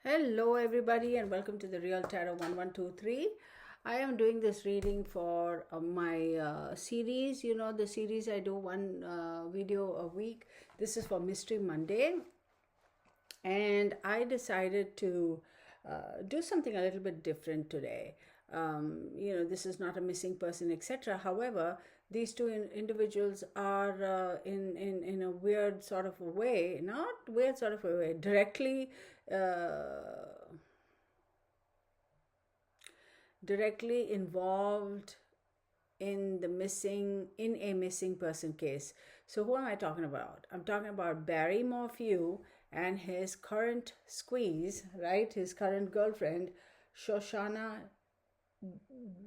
Hello everybody and welcome to the Real Tarot 1123. I am doing this reading for my series. You know, the series I do one video a week. This is for Mystery Monday. And I decided to do something a little bit different today. This is not a missing person, etc. However, these two individuals are in a weird sort of a way, not weird sort of a way, directly involved in a missing person case. So who am I talking about? I'm talking about Barry Morphew and his current squeeze, right? His current girlfriend, Shoshana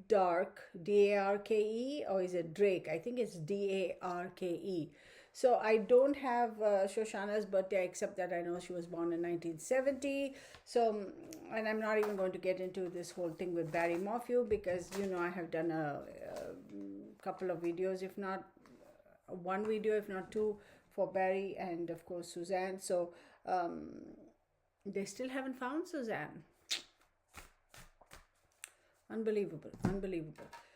Darke, D-A-R-K-E, or is it Drake? I think it's D-A-R-K-E. So I don't have Shoshana's birthday, except that I know she was born in 1970. So, and I'm not even going to get into this whole thing with Barry Morphew because, you know, I have done a couple of videos, if not one video, if not two, for Barry and, of course, Suzanne. So they still haven't found Suzanne. Unbelievable.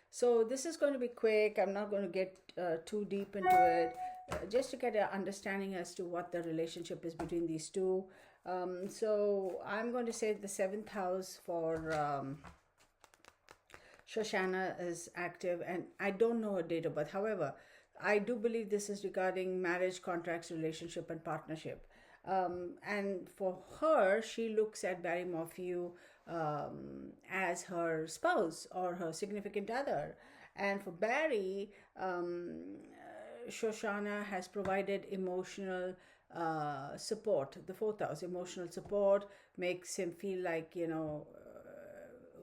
So this is going to be quick. I'm not going to get too deep into it, just to get an understanding as to what the relationship is between these two. So I'm going to say the 7th house for Shoshana is active, and I don't know her date of birth. However, I do believe this is regarding marriage, contracts, relationship, and partnership. And for her, she looks at Barry Morphew as her spouse or her significant other. And for Barry, Shoshana has provided emotional support. The 4th house, emotional support, makes him feel like, you know,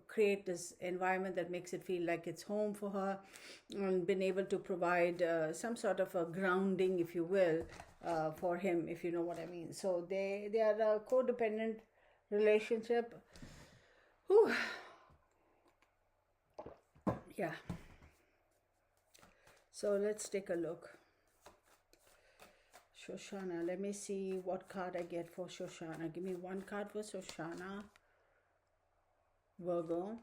create this environment that makes it feel like it's home for her, and been able to provide some sort of a grounding, if you will, for him, if you know what I mean. So they are a codependent relationship. Whew. Yeah. So let's take a look. Shoshana, let me see what card I get for Shoshana. Give me one card for Shoshana. Virgo.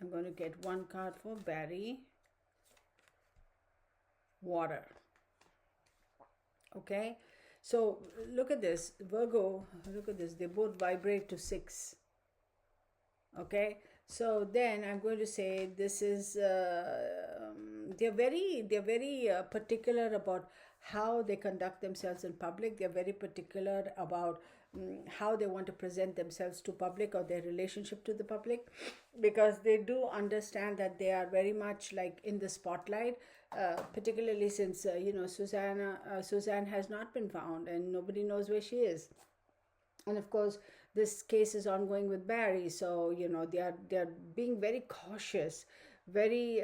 I'm going to get one card for Barry. Water. Okay. So look at this. Virgo, look at this. They both vibrate to 6. Okay. So then I'm going to say this is, they're very particular about how they conduct themselves in public. They're very particular about how they want to present themselves to public, or their relationship to the public, because they do understand that they are very much like in the spotlight, particularly since, Suzanne has not been found and nobody knows where she is. And of course, this case is ongoing with Barry, so you know they are being very cautious, very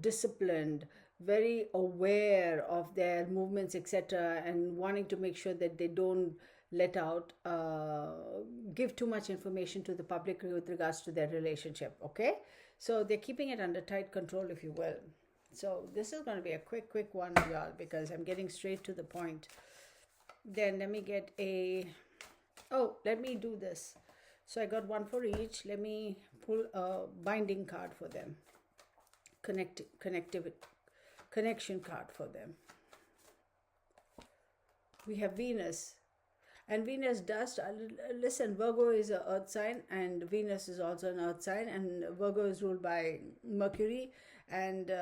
disciplined, very aware of their movements, etc., and wanting to make sure that they don't let out, give too much information to the public with regards to their relationship. Okay, so they're keeping it under tight control, if you will. So this is going to be a quick one, y'all, because I'm getting straight to the point. Then let me get a... Oh, let me do this. So I got one for each. Let me pull a binding card for them. Connection card for them. We have Venus. And Venus does, listen, Virgo is an earth sign, and Venus is also an earth sign, and Virgo is ruled by Mercury, and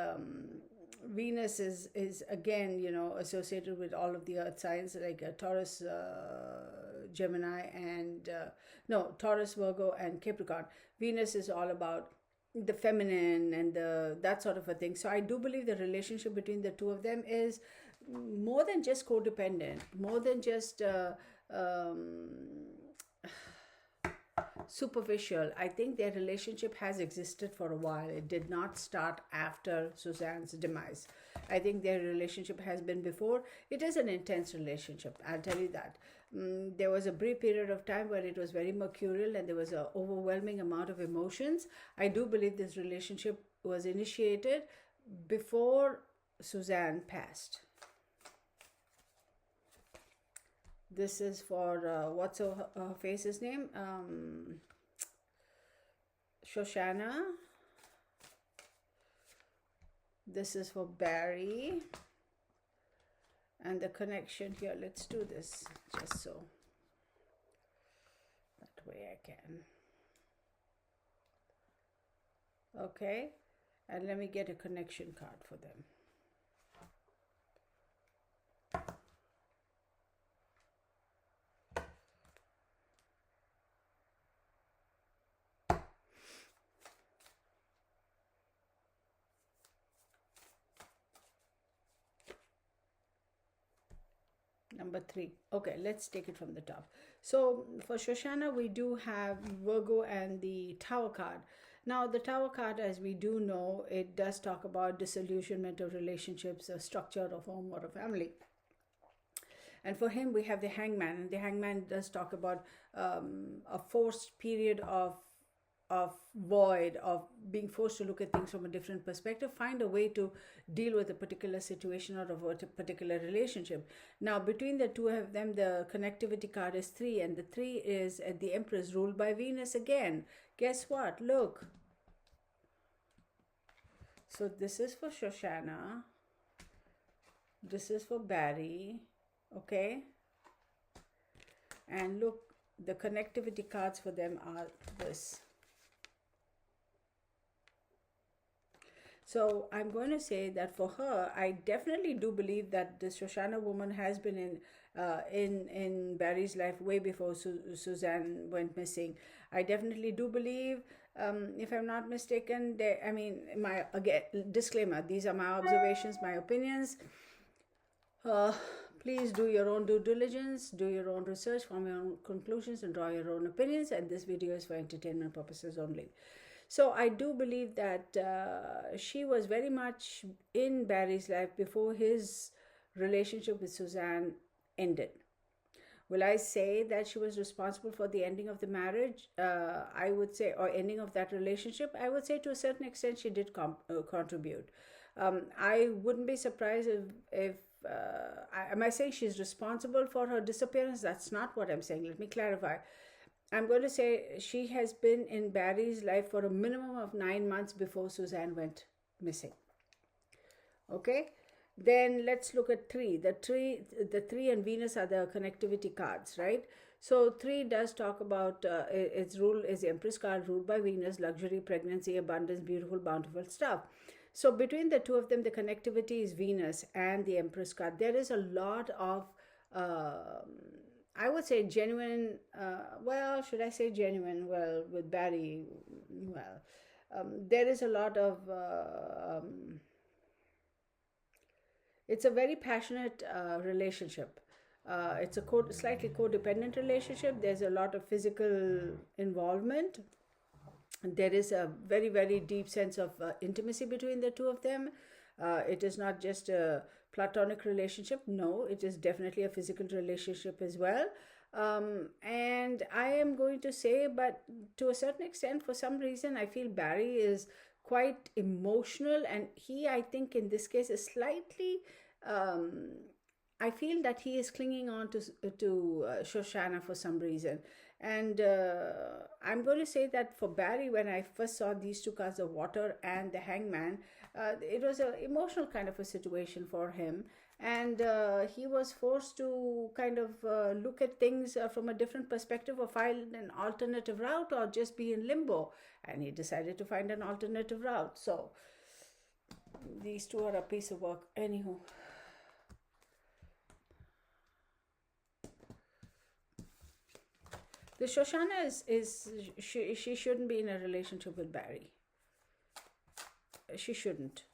Venus is again, you know, associated with all of the earth signs, like Taurus, Gemini, and Taurus, Virgo, and Capricorn. Venus is all about the feminine and that sort of a thing. So I do believe the relationship between the two of them is more than just codependent, more than just superficial. I think their relationship has existed for a while. It did not start after Suzanne's demise. I think their relationship has been before. It is an intense relationship, I'll tell you that. There was a brief period of time where it was very mercurial and there was an overwhelming amount of emotions. I do believe this relationship was initiated before Suzanne passed. This is for, what's her face's name? Shoshana. This is for Barry. And the connection here, let's do this just so that way I can. Okay, and let me get a connection card for them. Number 3. Okay, let's take it from the top. So for Shoshana, we do have Virgo and the Tower card. Now, the Tower card, as we do know, it does talk about disillusionment of relationships, a structure of home or a family. And for him, we have the Hangman. And the Hangman does talk about a forced period of void, of being forced to look at things from a different perspective, find a way to deal with a particular situation or a particular relationship. Now, between the two of them, the connectivity card is 3, and the 3 is the Empress, ruled by Venus again. Guess what? Look. So this is for Shoshana. This is for Barry. Okay. And look, the connectivity cards for them are this. So I'm going to say that for her, I definitely do believe that this Shoshana woman has been in Barry's life way before Suzanne went missing. I definitely do believe, if I'm not mistaken, again, disclaimer, these are my observations, my opinions. Please do your own due diligence, do your own research, form your own conclusions, and draw your own opinions. And this video is for entertainment purposes only. So I do believe that she was very much in Barry's life before his relationship with Suzanne ended. Will I say that she was responsible for the ending of the marriage? I would say, or ending of that relationship, I would say to a certain extent she did contribute. I wouldn't be surprised if am I saying she's responsible for her disappearance? That's not what I'm saying. Let me clarify. I'm going to say she has been in Barry's life for a minimum of 9 months before Suzanne went missing. Okay, then let's look at 3. The 3 and Venus are the connectivity cards, right? So 3 does talk about its rule is the Empress card, ruled by Venus, luxury, pregnancy, abundance, beautiful, bountiful stuff. So between the two of them, the connectivity is Venus and the Empress card. There is a lot of I would say genuine, well, should I say genuine? Well, with Barry, well, there is a lot of, it's a very passionate relationship. It's a slightly codependent relationship. There's a lot of physical involvement. There is a very, very deep sense of intimacy between the two of them. It is not just a platonic relationship. No, it is definitely a physical relationship as well. And I am going to say, but to a certain extent, for some reason, I feel Barry is quite emotional, and he, I think in this case, is slightly, I feel that he is clinging on to Shoshana for some reason. And I'm going to say that for Barry, when I first saw these two cards, the Water and the Hangman, it was an emotional kind of a situation for him. And he was forced to kind of look at things from a different perspective, or find an alternative route, or just be in limbo. And he decided to find an alternative route. So these two are a piece of work. Anywho. The Shoshana she shouldn't be in a relationship with Barry. She shouldn't.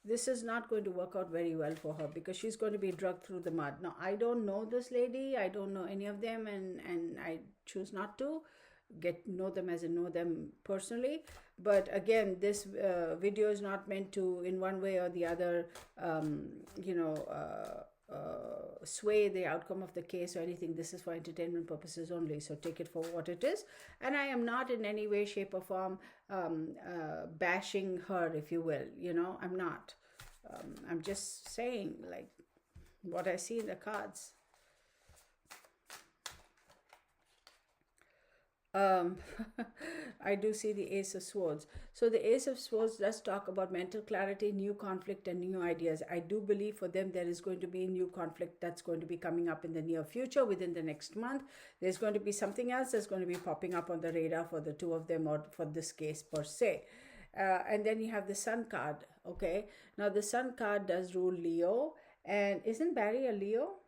This is not going to work out very well for her, because she's going to be dragged through the mud. Now, I don't know this lady. I don't know any of them, and I choose not to know them as I know them personally. But again, this video is not meant to, in one way or the other, sway the outcome of the case or anything. This is for entertainment purposes only, so take it for what it is. And I am not in any way, shape or form bashing her, if you will. I'm not. I'm just saying, like, what I see in the cards. I do see the Ace of Swords. So the Ace of Swords does talk about mental clarity, new conflict, and new ideas. I do believe for them there is going to be a new conflict that's going to be coming up in the near future, within the next month. There's going to be something else that's going to be popping up on the radar for the two of them, or for this case per se. And then you have the Sun card. Okay, now the Sun card does rule Leo, and isn't Barry a Leo?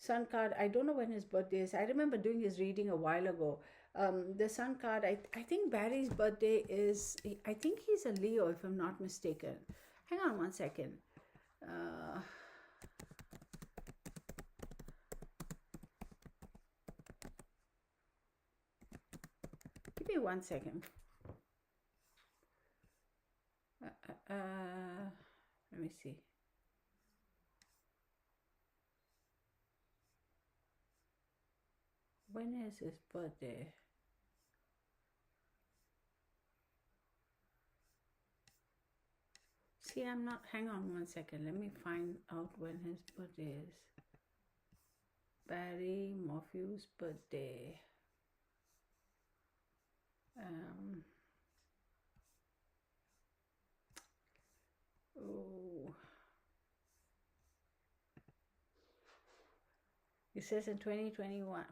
Sun card, I don't know when his birthday is. I remember doing his reading a while ago. The Sun card, I think Barry's birthday is, I think he's a Leo if I'm not mistaken. Hang on one second. Give me 1 second. Let me see. When is his birthday? See, I'm not, hang on 1 second. Let me find out when his birthday is. Barry Morphew's birthday. Oh. It says in 2021.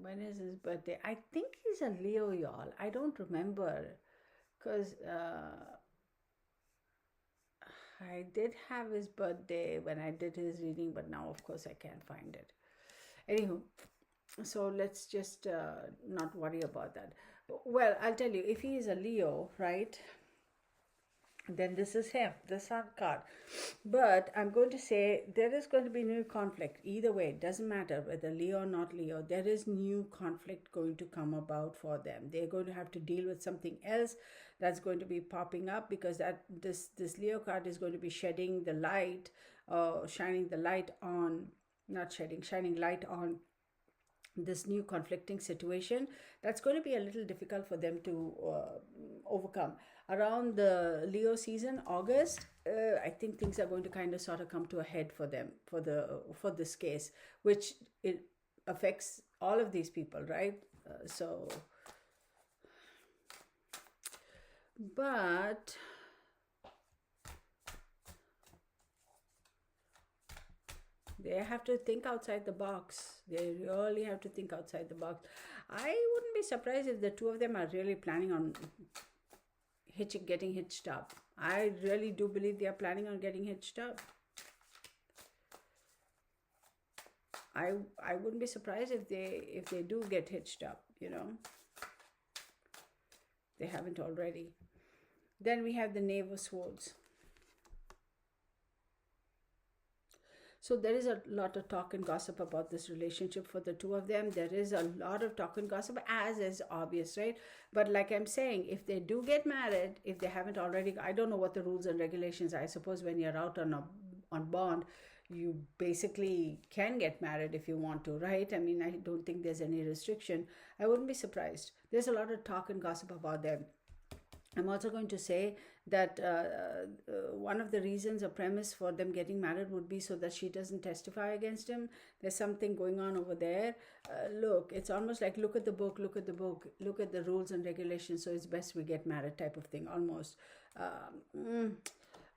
When is his birthday? I think he's a Leo, y'all. I don't remember, because I did have his birthday when I did his reading, but now of course I can't find it. Anywho, so let's just not worry about that. Well, I'll tell you, if he is a Leo, right, then this is him, the Sun card. But I'm going to say there is going to be new conflict. Either way, it doesn't matter whether Leo or not Leo, there is new conflict going to come about for them. They're going to have to deal with something else that's going to be popping up, because that this Leo card is going to be shedding the light, shining the light on, not shedding, shining light on this new conflicting situation that's going to be a little difficult for them to overcome. Around the Leo season, August, I think things are going to kind of sort of come to a head for them, for this case, which it affects all of these people, right? But they have to think outside the box. They really have to think outside the box. I wouldn't be surprised if the two of them are really planning on getting hitched up. I really do believe they are planning on getting hitched up. I wouldn't be surprised if they do get hitched up, you know. They haven't already. Then we have the Knave of Swords. So there is a lot of talk and gossip about this relationship for the two of them. There is a lot of talk and gossip, as is obvious, right? But like I'm saying, if they do get married, if they haven't already, I don't know what the rules and regulations are. I suppose when you're out on bond, you basically can get married if you want to, right? I mean, I don't think there's any restriction. I wouldn't be surprised. There's a lot of talk and gossip about them. I'm also going to say that one of the reasons or premise for them getting married would be so that she doesn't testify against him. There's something going on over there. Look, it's almost like look at the book, look at the rules and regulations, so it's best we get married type of thing, almost.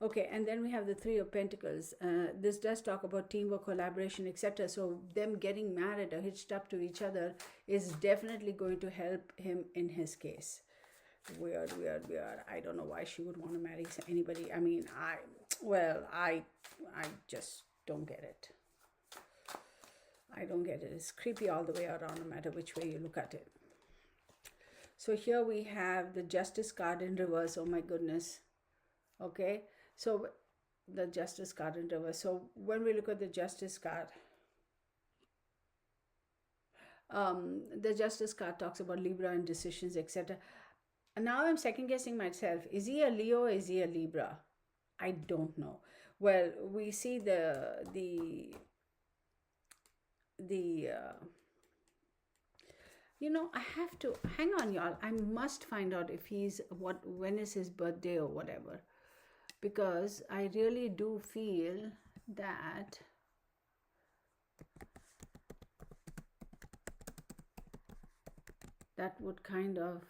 Okay, and then we have the Three of Pentacles. This does talk about teamwork, collaboration, etc. So them getting married or hitched up to each other is definitely going to help him in his case. Weird. I don't know why she would want to marry anybody. I mean, I just don't get it. I don't get it. It's creepy all the way around, no matter which way you look at it. So here we have the Justice card in reverse. Oh my goodness. Okay, so the Justice card in reverse. So when we look at the Justice card, the Justice card talks about Libra and decisions, etc. And now I'm second guessing myself. Is he a Leo or is he a Libra? I don't know. Well, we see You know, I have to hang on, y'all. I must find out if when is his birthday or whatever, because I really do feel that that would kind of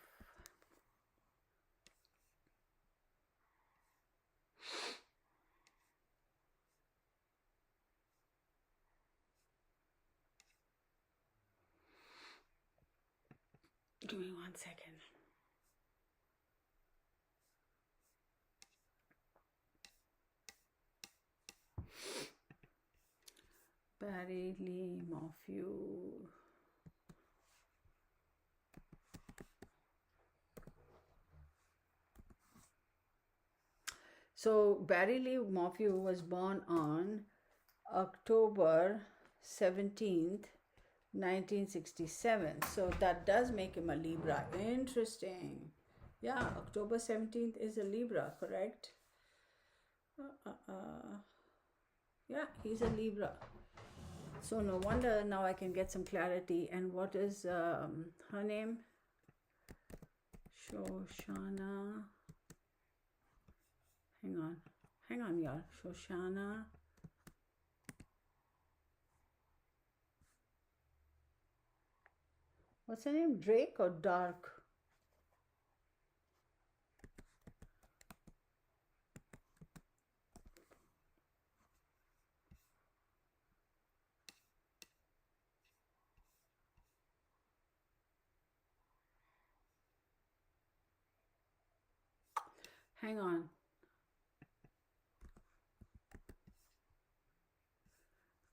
give me 1 second. Barry Lee Morphew. So Barry Lee Morphew was born on October 17th, 1967. So that does make him a Libra. Interesting. Yeah, October 17th is a Libra, correct? Yeah, he's a Libra. So no wonder now I can get some clarity. And what is her name? Shoshana. Hang on, y'all. Shoshana. What's her name? Drake or Dark? Hang on.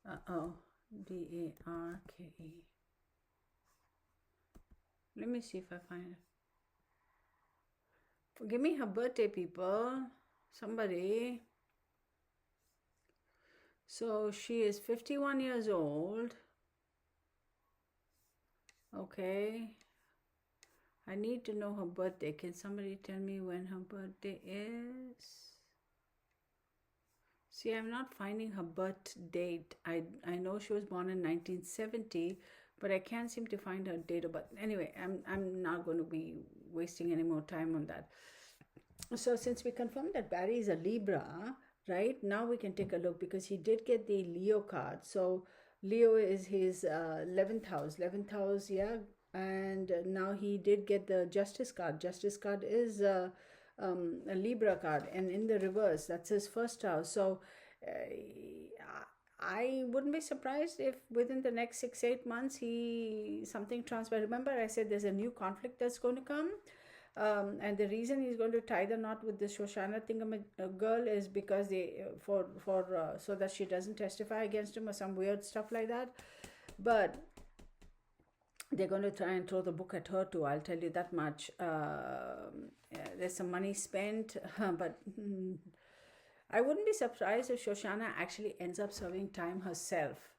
Darke. Let me see if I find it. Give me her birthday, people. Somebody. So she is 51 years old. Okay. I need to know her birthday. Can somebody tell me when her birthday is? See, I'm not finding her birth date. I know she was born in 1970, but I can't seem to find her date of birth. Anyway, I'm not going to be wasting any more time on that. So since we confirmed that Barry is a Libra, right, now we can take a look, because he did get the Leo card. So Leo is his 11th house, yeah. And now he did get the Justice card. Justice card is a Libra card, and in the reverse, that's his first house. So I wouldn't be surprised if within the next 6-8 months something transpires. Remember, I said there's a new conflict that's going to come. And the reason he's going to tie the knot with the Shoshana girl is because so that she doesn't testify against him or some weird stuff like that. But they're going to try and throw the book at her too, I'll tell you that much. There's some money spent, but I wouldn't be surprised if Shoshana actually ends up serving time herself.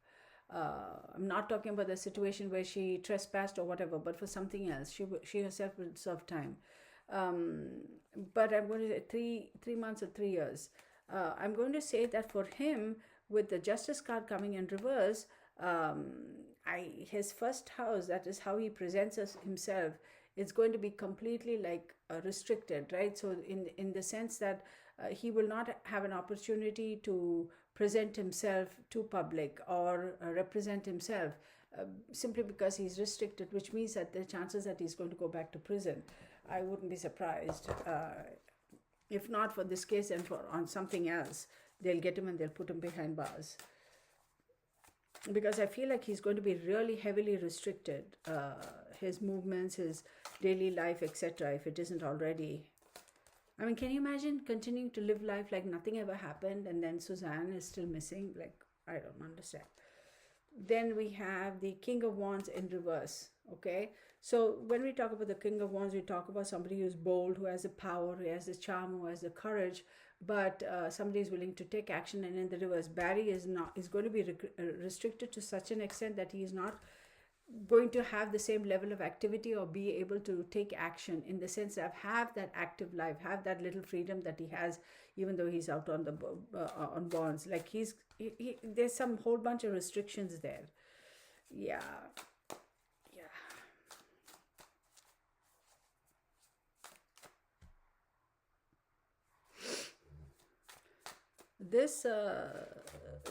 I'm not talking about the situation where she trespassed or whatever, but for something else. She herself will serve time. But I'm going to say 3 months or 3 years. I'm going to say that for him, with the Justice card coming in reverse, his first house, that is how he presents himself, it's going to be completely like restricted, right? So in the sense that he will not have an opportunity to present himself to public or represent himself simply because he's restricted, which means that the chances that he's going to go back to prison, I wouldn't be surprised. If not for this case and on something else, they'll get him and they'll put him behind bars. Because I feel like he's going to be really heavily restricted, his movements, his daily life, etc., if it isn't already. I mean, can you imagine continuing to live life like nothing ever happened, and then Suzanne is still missing? Like, I don't understand. Then we have the King of Wands in reverse, okay? So when we talk about the King of Wands, we talk about somebody who's bold, who has the power, who has the charm, who has the courage, but somebody is willing to take action. And in the reverse, Barry is going to be restricted to such an extent that he is not going to have the same level of activity or be able to take action, in the sense of have that active life, have that little freedom that he has, even though he's out on the on bonds. Like there's some whole bunch of restrictions there. Yeah. this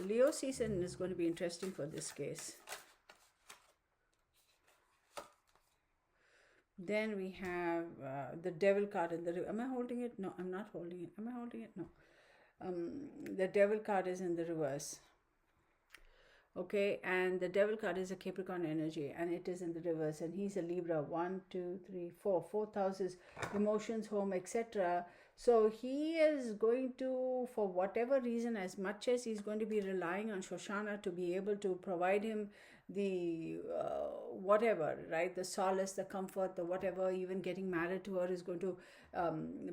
Leo season is going to be interesting for this case. Then we have the Devil card in the... Am I holding it? No, I'm not holding it. Am I holding it? No. The Devil card is in the reverse. Okay, and the Devil card is a Capricorn energy, and it is in the reverse, and he's a Libra. 1, 2, 3, 4. Fourth house is emotions, home, etc. So he is going to, for whatever reason, as much as he's going to be relying on Shoshana to be able to provide him the whatever, right, the solace, the comfort, the whatever, even getting married to her is going to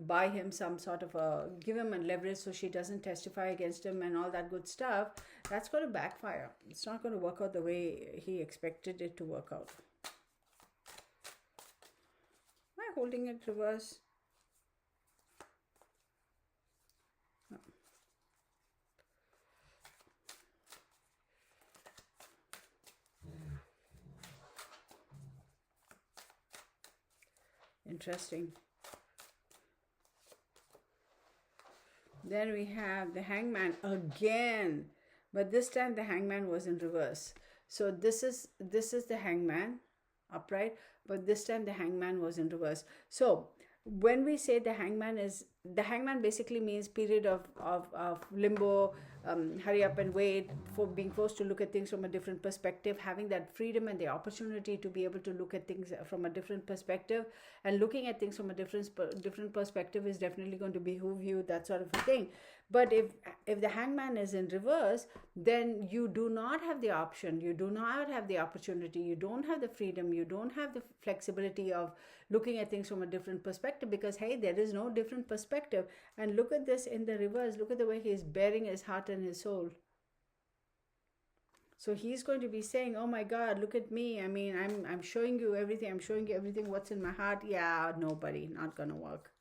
buy him some sort of a, give him a leverage so she doesn't testify against him and all that good stuff. That's going to backfire. It's not going to work out the way he expected it to work out. Am I holding it reverse? No. Interesting. Then we have the Hangman again, but this time the Hangman was in reverse. So this is the Hangman upright, but this time the Hangman was in reverse. So when we say the Hangman basically means period of limbo, hurry up and wait, for being forced to look at things from a different perspective, having that freedom and the opportunity to be able to look at things from a different perspective, and looking at things from a different perspective is definitely going to behoove you, that sort of a thing. But if the Hangman is in reverse, then you do not have the option, you do not have the opportunity, you don't have the freedom, you don't have the flexibility of looking at things from a different perspective, because hey, there is no different perspective. And look at this in the reverse. Look at the way he's bearing his heart and his soul. So he's going to be saying, oh my God, look at me. I mean, I'm showing you everything. I'm showing you everything what's in my heart. Yeah, no, buddy, not gonna work.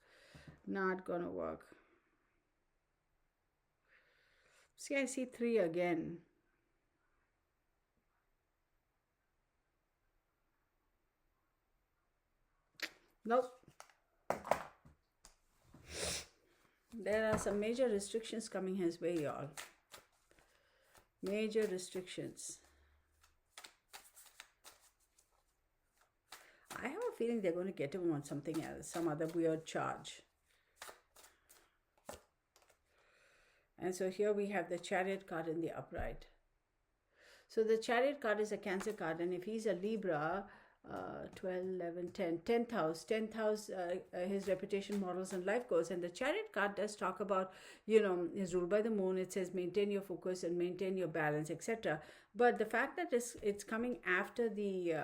Not gonna work. See, I see 3 again. Nope. There are some major restrictions coming his way, y'all. Major restrictions. I have a feeling they're going to get him on something else, some other weird charge. And so here we have the Chariot card in the upright. So the Chariot card is a Cancer card, and if he's a Libra, 12, 11, 10, 10th house, his reputation, morals, and life goals. And the Chariot card does talk about, is ruled by the moon. It says maintain your focus and maintain your balance, etc. But the fact that it's coming after the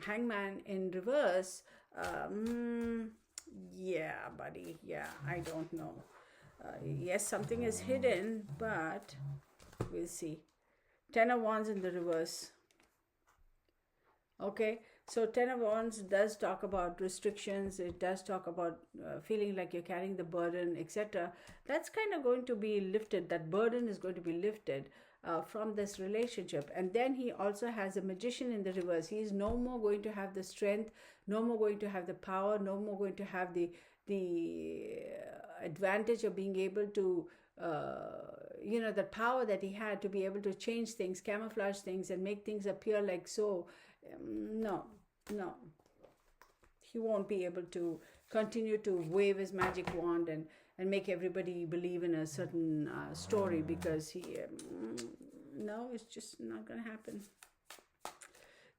Hangman in reverse, yeah, buddy, yeah, I don't know. Yes, something is hidden, but we'll see. 10 of Wands in the reverse. Okay, so 10 of Wands does talk about restrictions. It does talk about feeling like you're carrying the burden, etc. That's kind of going to be lifted. That burden is going to be lifted from this relationship. And then he also has a Magician in the reverse. He is no more going to have the strength, no more going to have the power, no more going to have the advantage of being able to the power that he had to be able to change things, camouflage things, and make things appear like so. No, he won't be able to continue to wave his magic wand and make everybody believe in a certain story, because no, it's just not going to happen.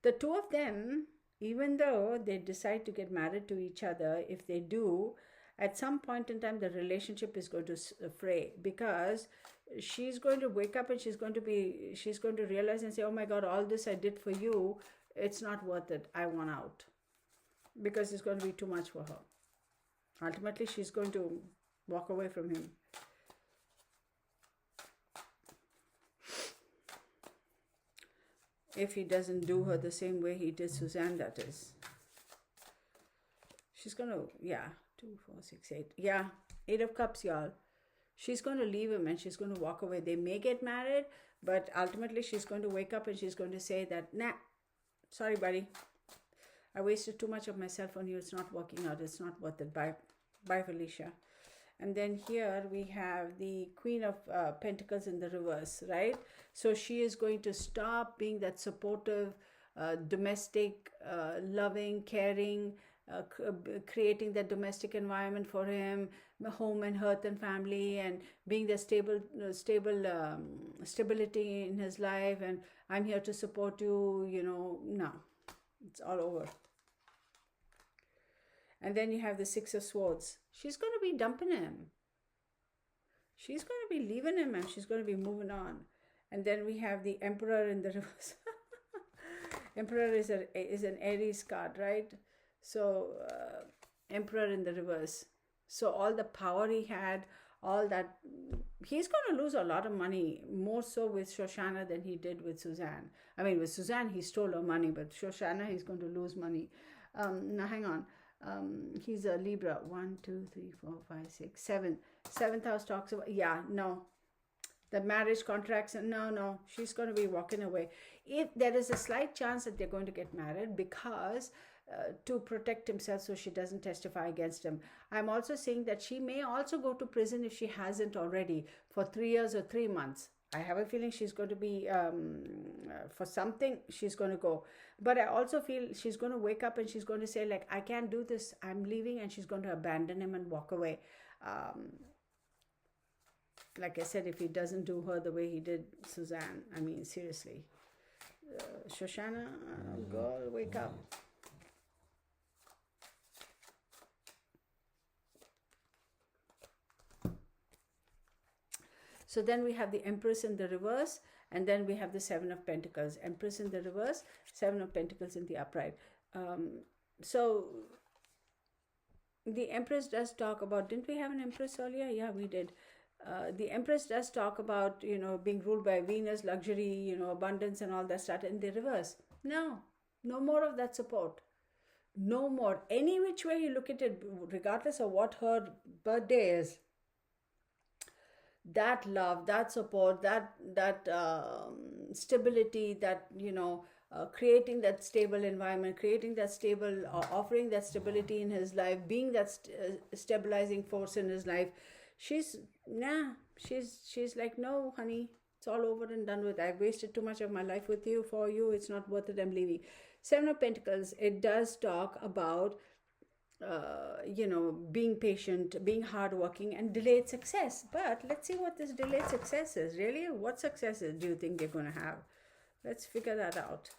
The two of them, even though they decide to get married to each other, if they do, at some point in time, the relationship is going to fray, because she's going to wake up and she's going to realize and say, oh my God, all this I did for you, it's not worth it. I want out, because it's going to be too much for her. Ultimately, she's going to walk away from him. If he doesn't do her the same way he did Suzanne, that is. She's going to, 2, 4, 6, 8. Yeah, 8 of Cups, y'all. She's going to leave him and she's going to walk away. They may get married, but ultimately she's going to wake up and she's going to say that, nah, sorry, buddy. I wasted too much of myself on you. It's not working out. It's not worth it. Bye, Felicia. And then here we have the Queen of Pentacles in the reverse, right? So she is going to stop being that supportive, domestic, loving, caring, creating that domestic environment for him, home and hearth and family, and being the stability in his life. And I'm here to support you, no, it's all over. And then you have the Six of Swords. She's going to be dumping him. She's going to be leaving him, and she's going to be moving on. And then we have the Emperor in the reverse. Emperor is an Aries card, right? So Emperor in the reverse. So all the power he had, all that, he's going to lose a lot of money, more so with Shoshana than he did with Suzanne. I mean, with Suzanne, he stole her money, but Shoshana, he's going to lose money. Now, hang on. He's a Libra. 1, 2, 3, 4, 5, 6, 7. Seventh house talks about, yeah, no. The marriage contracts, no. She's going to be walking away. If there is a slight chance that they're going to get married, because to protect himself so she doesn't testify against him. I'm also saying that she may also go to prison if she hasn't already for 3 years or 3 months. I have a feeling she's going to be, for something, she's going to go. But I also feel she's going to wake up and she's going to say, like, I can't do this, I'm leaving, and she's going to abandon him and walk away. Like I said, if he doesn't do her the way he did Suzanne, I mean, seriously. Shoshana, girl, wake up. So then we have the Empress in the reverse, and then we have the Seven of Pentacles. Empress in the reverse, Seven of Pentacles in the upright. So the Empress does talk about, didn't we have an Empress earlier? Yeah, we did. The Empress does talk about, being ruled by Venus, luxury, abundance and all that stuff in the reverse. No more of that support. No more. Any which way you look at it, regardless of what her birthday is, that love, that support, that stability, that, creating that stable environment, creating that stable, offering that stability in his life, being that stabilizing force in his life. She's like, no, honey, it's all over and done with. I've wasted too much of my life with you, for you. It's not worth it. I'm leaving. Seven of Pentacles, it does talk about, being patient, being hardworking, and delayed success. But let's see what this delayed success is. Really, what successes do you think they're going to have? Let's figure that out.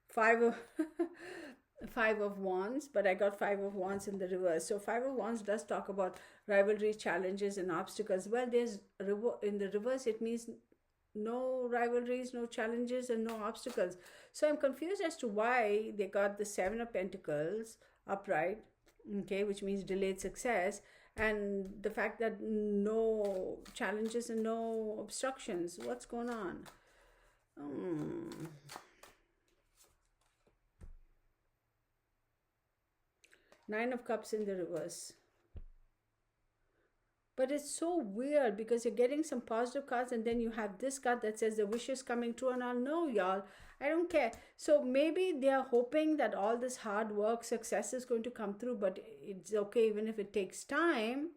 Five of Wands, but I got Five of Wands in the reverse. So Five of Wands does talk about rivalry, challenges, and obstacles. Well, there's in the reverse, it means no rivalries, no challenges, and no obstacles. So I'm confused as to why they got the Seven of Pentacles upright, okay, which means delayed success, and the fact that no challenges and no obstructions. What's going on? Nine of Cups in the reverse. But it's so weird because you're getting some positive cards and then you have this card that says the wish is coming true, and I'll know, y'all. I don't care. So maybe they are hoping that all this hard work, success is going to come through, but it's okay even if it takes time.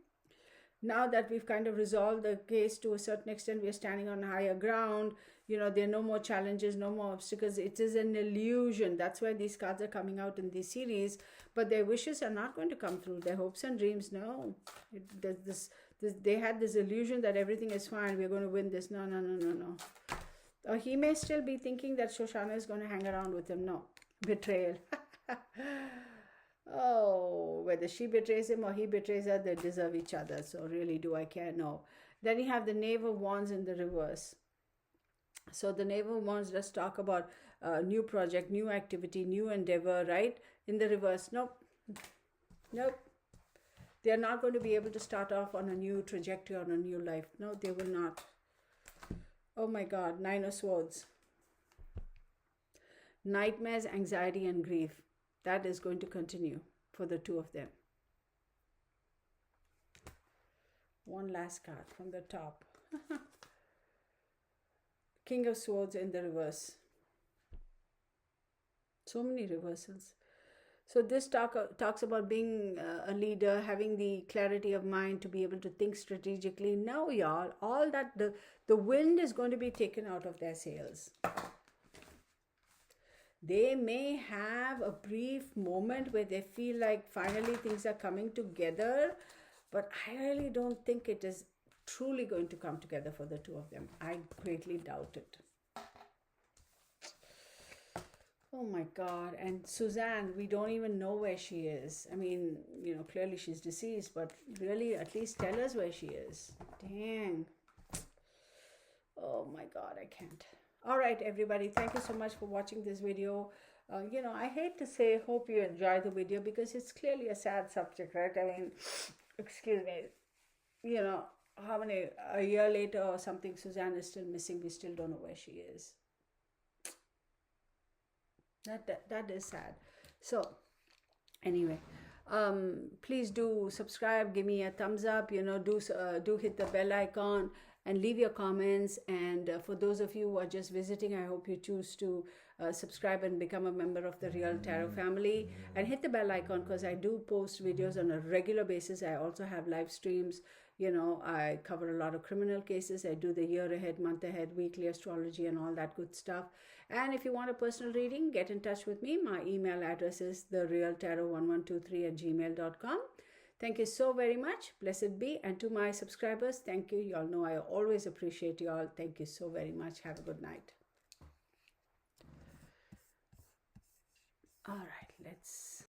Now that we've kind of resolved the case to a certain extent, we are standing on higher ground. There are no more challenges, no more obstacles. It is an illusion. That's why these cards are coming out in this series. But their wishes are not going to come through. Their hopes and dreams, no. They had this illusion that everything is fine. We're going to win this. No. Or he may still be thinking that Shoshana is going to hang around with him. No. Betrayal. Oh, whether she betrays him or he betrays her, they deserve each other. So really, do I care? No. Then you have the Knave of Wands in the reverse. So the Knave of Wands does talk about new project, new activity, new endeavor, right? In the reverse, nope. They are not going to be able to start off on a new trajectory, on a new life. No, they will not. Oh my God, Nine of Swords. Nightmares, anxiety, and grief. That is going to continue for the two of them. One last card from the top. King of Swords in the reverse. So many reversals. So this talks about being a leader, having the clarity of mind to be able to think strategically. No, y'all, all that, the wind is going to be taken out of their sails. They may have a brief moment where they feel like finally things are coming together, but I really don't think it is truly going to come together for the two of them. I greatly doubt it. Oh my God. And Suzanne, we don't even know where she is. I mean, you know, clearly she's deceased, but really at least tell us where she is. Dang. Oh my God, I can't. All right, everybody. Thank you so much for watching this video. You know, I hate to say, hope you enjoy the video because it's clearly a sad subject, right? I mean, excuse me. You know, how many, a year later or something, Suzanne is still missing. We still don't know where she is. That is sad. So anyway, please do subscribe, give me a thumbs up, you know, do hit the bell icon and leave your comments. And for those of you who are just visiting, I hope you choose to subscribe and become a member of the Real Tarot family, and hit the bell icon because I do post videos on a regular basis. I also have live streams. You know, I cover a lot of criminal cases. I do the year ahead, month ahead, weekly astrology and all that good stuff. And if you want a personal reading, get in touch with me. My email address is therealtarot1123@gmail.com. Thank you so very much. Blessed be. And to my subscribers, thank you. Y'all know I always appreciate y'all. Thank you so very much. Have a good night. All right, let's